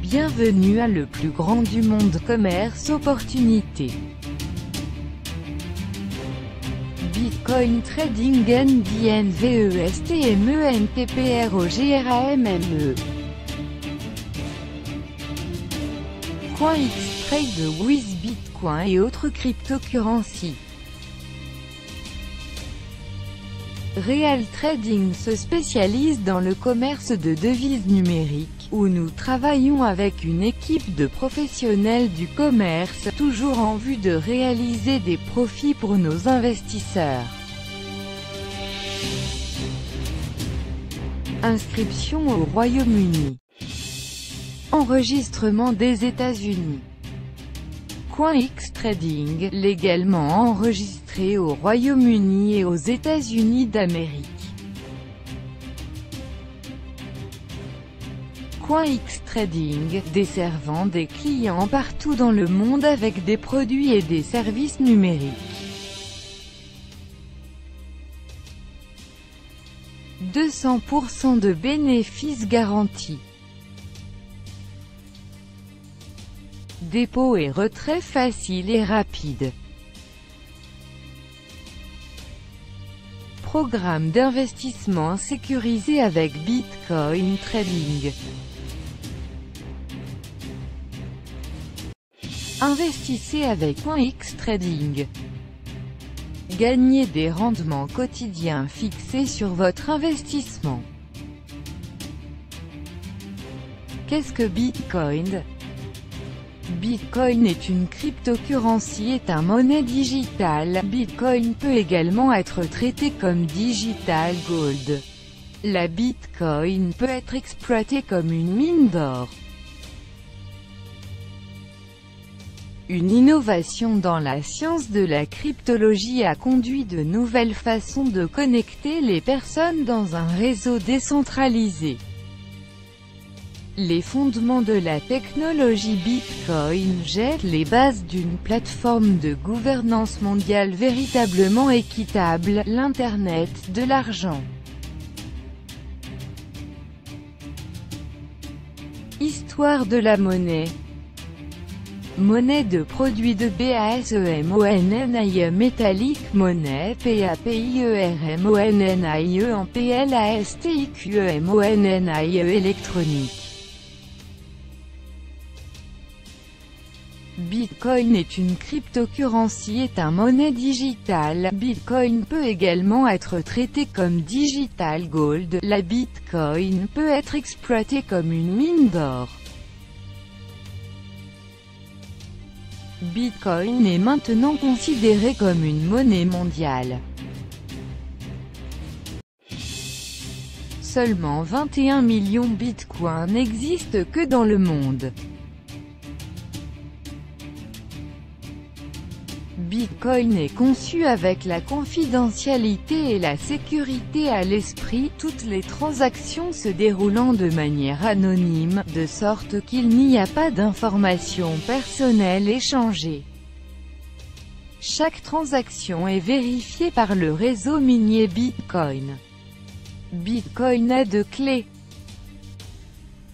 Bienvenue à le plus grand du monde commerce opportunité. Bitcoin Trading NDNVESTMENTPROGRAMME. CoinXTrade with Bitcoin et autres cryptocurrencies. Real Trading se spécialise dans le commerce de devises numériques, où nous travaillons avec une équipe de professionnels du commerce, toujours en vue de réaliser des profits pour nos investisseurs. Inscription au Royaume-Uni. Enregistrement des États-Unis. CoinXTrading, légalement enregistré au Royaume-Uni et aux États-Unis d'Amérique. CoinXTrading, desservant des clients partout dans le monde avec des produits et des services numériques. 200% de bénéfices garantis. Dépôt et retrait facile et rapide. Programme d'investissement sécurisé avec Bitcoin Trading. Investissez avec CoinXTrading. Gagnez des rendements quotidiens fixés sur votre investissement. Qu'est-ce que Bitcoin ? Bitcoin est une cryptocurrency, est un monnaie digitale. Bitcoin peut également être traité comme digital gold. La Bitcoin peut être exploitée comme une mine d'or. Une innovation dans la science de la cryptologie a conduit de nouvelles façons de connecter les personnes dans un réseau décentralisé. Les fondements de la technologie Bitcoin jettent les bases d'une plateforme de gouvernance mondiale véritablement équitable, l'Internet de l'argent. Histoire de la monnaie. Monnaie de produit de BASEMONNIE métallique, monnaie PAPIERMONNIE en PLASTIQEMONNIE électronique. Bitcoin est une cryptocurrency, est un monnaie digitale. Bitcoin peut également être traité comme digital gold. La Bitcoin peut être exploitée comme une mine d'or. Bitcoin est maintenant considéré comme une monnaie mondiale. Seulement 21 millions Bitcoin n'existent que dans le monde. Bitcoin est conçu avec la confidentialité et la sécurité à l'esprit, toutes les transactions se déroulant de manière anonyme, de sorte qu'il n'y a pas d'informations personnelles échangées. Chaque transaction est vérifiée par le réseau minier Bitcoin. Bitcoin a deux clés.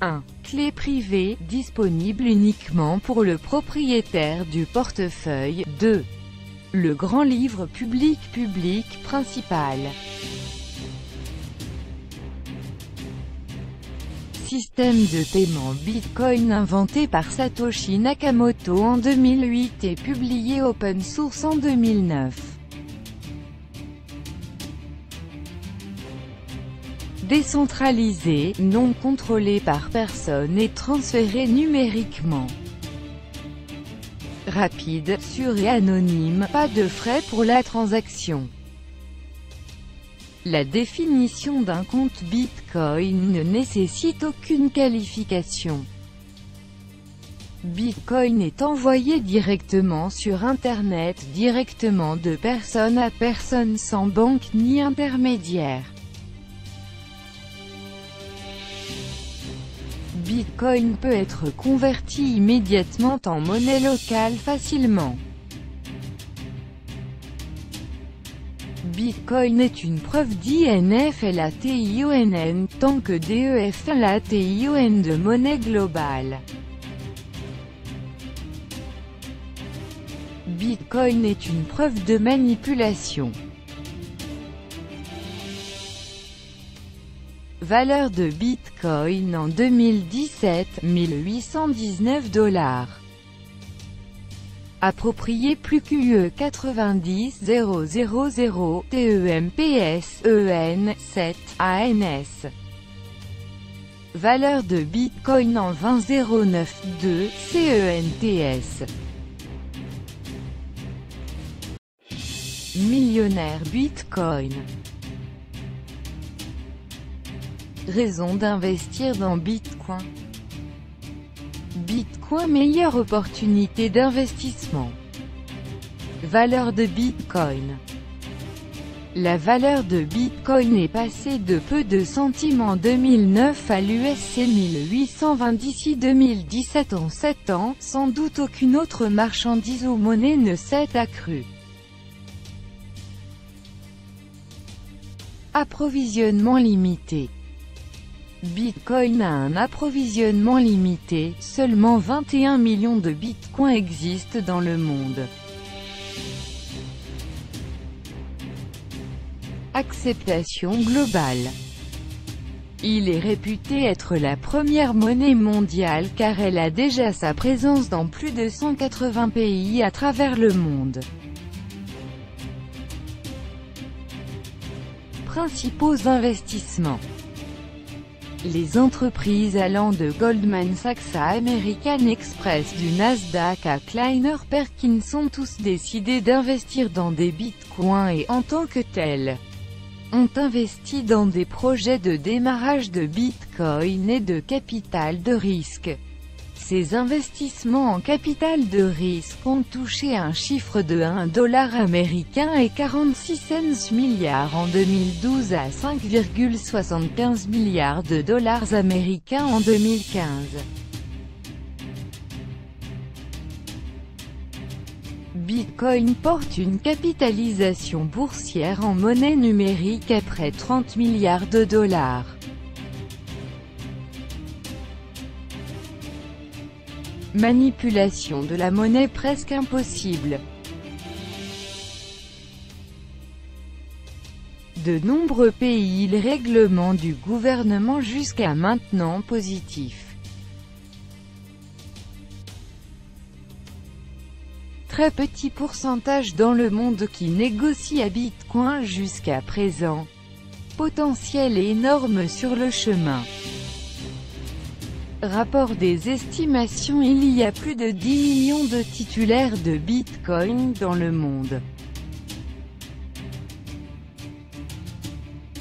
1. Clé privée, disponible uniquement pour le propriétaire du portefeuille. 2. Le grand livre public principal. Système de paiement Bitcoin inventé par Satoshi Nakamoto en 2008 et publié open source en 2009. Décentralisé, non contrôlé par personne et transféré numériquement. Rapide, sûr et anonyme, pas de frais pour la transaction. La définition d'un compte Bitcoin ne nécessite aucune qualification. Bitcoin est envoyé directement sur Internet, directement de personne à personne sans banque ni intermédiaire. Bitcoin peut être converti immédiatement en monnaie locale facilement. Bitcoin est une preuve d'INFLATION tant que DEFLATION de monnaie globale. Bitcoin est une preuve de manipulation. Valeur de Bitcoin en 2017, 1819 $. Approprié plus QE 90 000 TEMPS EN 7 ANS. Valeur de Bitcoin en 20,092 CENTS. Millionnaire Bitcoin. Raison d'investir dans Bitcoin. Bitcoin, meilleure opportunité d'investissement. Valeur de Bitcoin. La valeur de Bitcoin est passée de peu de centimes en 2009 à l'USC 1820 d'ici 2017. En 7 ans, sans doute aucune autre marchandise ou monnaie ne s'est accrue. Approvisionnement limité. Bitcoin a un approvisionnement limité, seulement 21 millions de Bitcoins existent dans le monde. Acceptation globale. Il est réputé être la première monnaie mondiale car elle a déjà sa présence dans plus de 180 pays à travers le monde. Principaux investissements. Les entreprises allant de Goldman Sachs à American Express du Nasdaq à Kleiner Perkins ont tous décidé d'investir dans des bitcoins et, en tant que tels, ont investi dans des projets de démarrage de bitcoin et de capital de risque. Ces investissements en capital de risque ont touché un chiffre de $1 américain et 46 cents milliards en 2012 à 5,75 milliards de dollars américains en 2015. Bitcoin porte une capitalisation boursière en monnaie numérique à près de 30 milliards de dollars. Manipulation de la monnaie presque impossible. De nombreux pays, les règlements du gouvernement jusqu'à maintenant positifs. Très petit pourcentage dans le monde qui négocie à Bitcoin jusqu'à présent. Potentiel énorme sur le chemin. Rapport des estimations. Il y a plus de 10 millions de titulaires de Bitcoin dans le monde.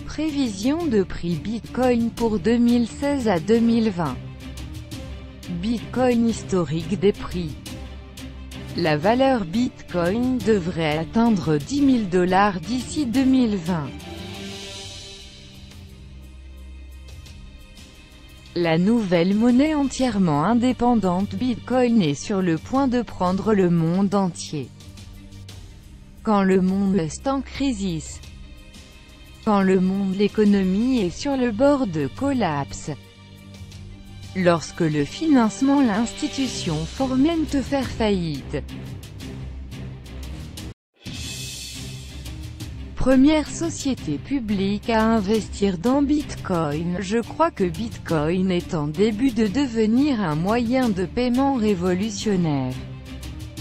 Prévision de prix Bitcoin pour 2016 à 2020. Bitcoin historique des prix. La valeur Bitcoin devrait atteindre $10 000 d'ici 2020. La nouvelle monnaie entièrement indépendante Bitcoin est sur le point de prendre le monde entier. Quand le monde est en crise. Quand le monde l'économie est sur le bord de collapse. Lorsque le financement l'institution formelle te faire faillite. Première société publique à investir dans Bitcoin. Je crois que Bitcoin est en début de devenir un moyen de paiement révolutionnaire.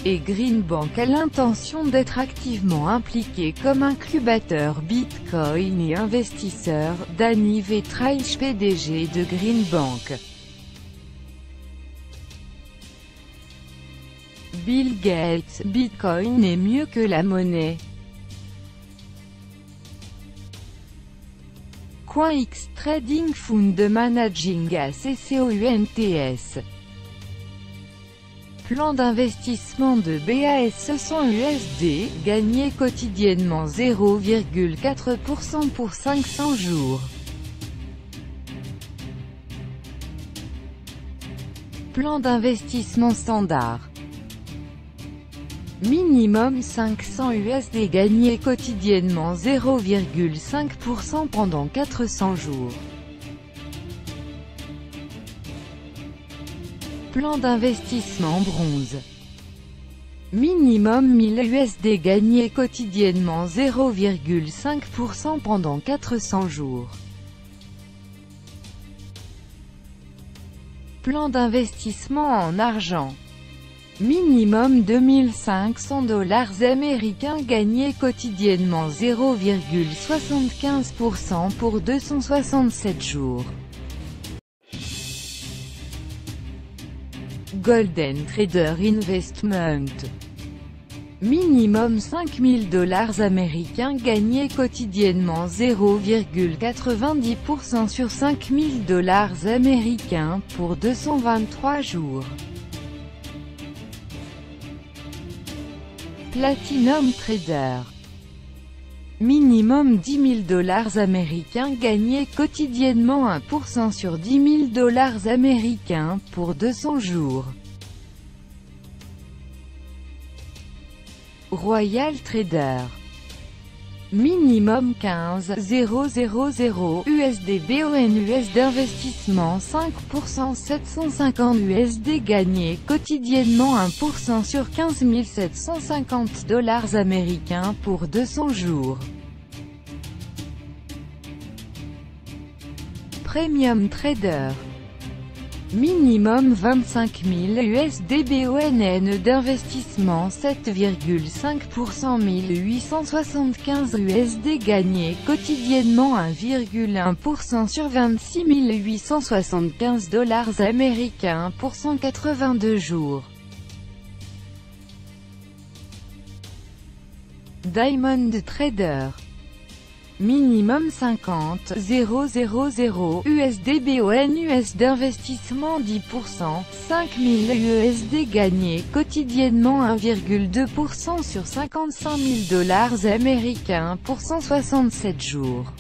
Et Greenbank a l'intention d'être activement impliqué comme incubateur Bitcoin et investisseur. Danny Vetraich, PDG de Greenbank. Bill Gates, Bitcoin est mieux que la monnaie. CoinX Trading Fund Managing ACCOUNTS. Plan d'investissement de BAS100 USD, gagné quotidiennement 0,4% pour 500 jours. Plan d'investissement standard. Minimum 500 USD, gagné quotidiennement 0,5% pendant 400 jours. Plan d'investissement bronze. Minimum 1000 USD gagné quotidiennement 0,5% pendant 400 jours. Plan d'investissement en argent. Minimum 2500 $ américains gagnés quotidiennement 0,75% pour 267 jours. Golden Trader Investment. Minimum 5000 $ américains gagnés quotidiennement 0,90% sur 5000 $ américains pour 223 jours. Platinum Trader. Minimum 10 000 $ américains gagnés quotidiennement 1% sur 10 000 $ américains pour 200 jours. Royal Trader. Minimum 15 000 USD BONUS d'investissement 5% 750 USD gagnés quotidiennement 1% sur 15 750 $ américains pour 200 jours. Premium Trader. Minimum 25 000 USD BONN d'investissement 7,5% 1875 USD gagnés quotidiennement 1,1% sur 26 875 $ américains pour 182 jours. Diamond Trader. Minimum 50 000 USD BONUS d'investissement 10%, 5000 USD gagnés quotidiennement 1,2% sur 55 000 $ américains pour 167 jours.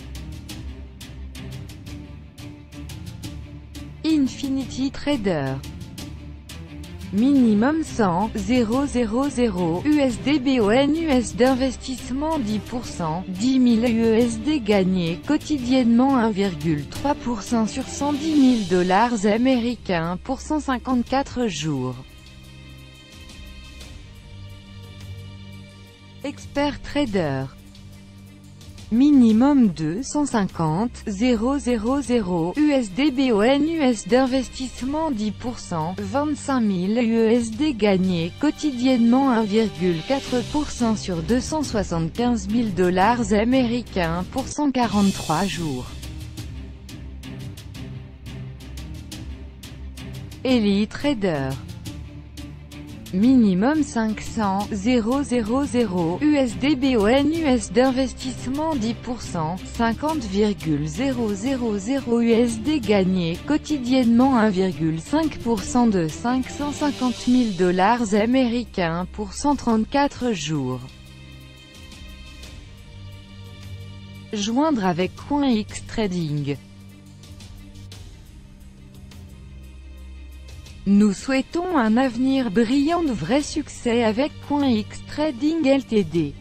Infinity Trader. Minimum 100 000 USD BONUS d'investissement 10%, 10 000 USD gagnés quotidiennement 1,3% sur 110 000 $ américains pour 154 jours. Expert Trader. Minimum 250 000 USD BONUS d'investissement 10%, 25 000 USD gagnés quotidiennement 1,4% sur 275 000 $ américains pour 143 jours. Elite Trader. Minimum 500 000 USD BONUS d'investissement 10%, 50,000 USD gagnés quotidiennement 1,5% de 550 000 $ américains pour 134 jours. Joindre avec CoinX Trading. Nous souhaitons un avenir brillant de vrai succès avec CoinX Trading Ltd.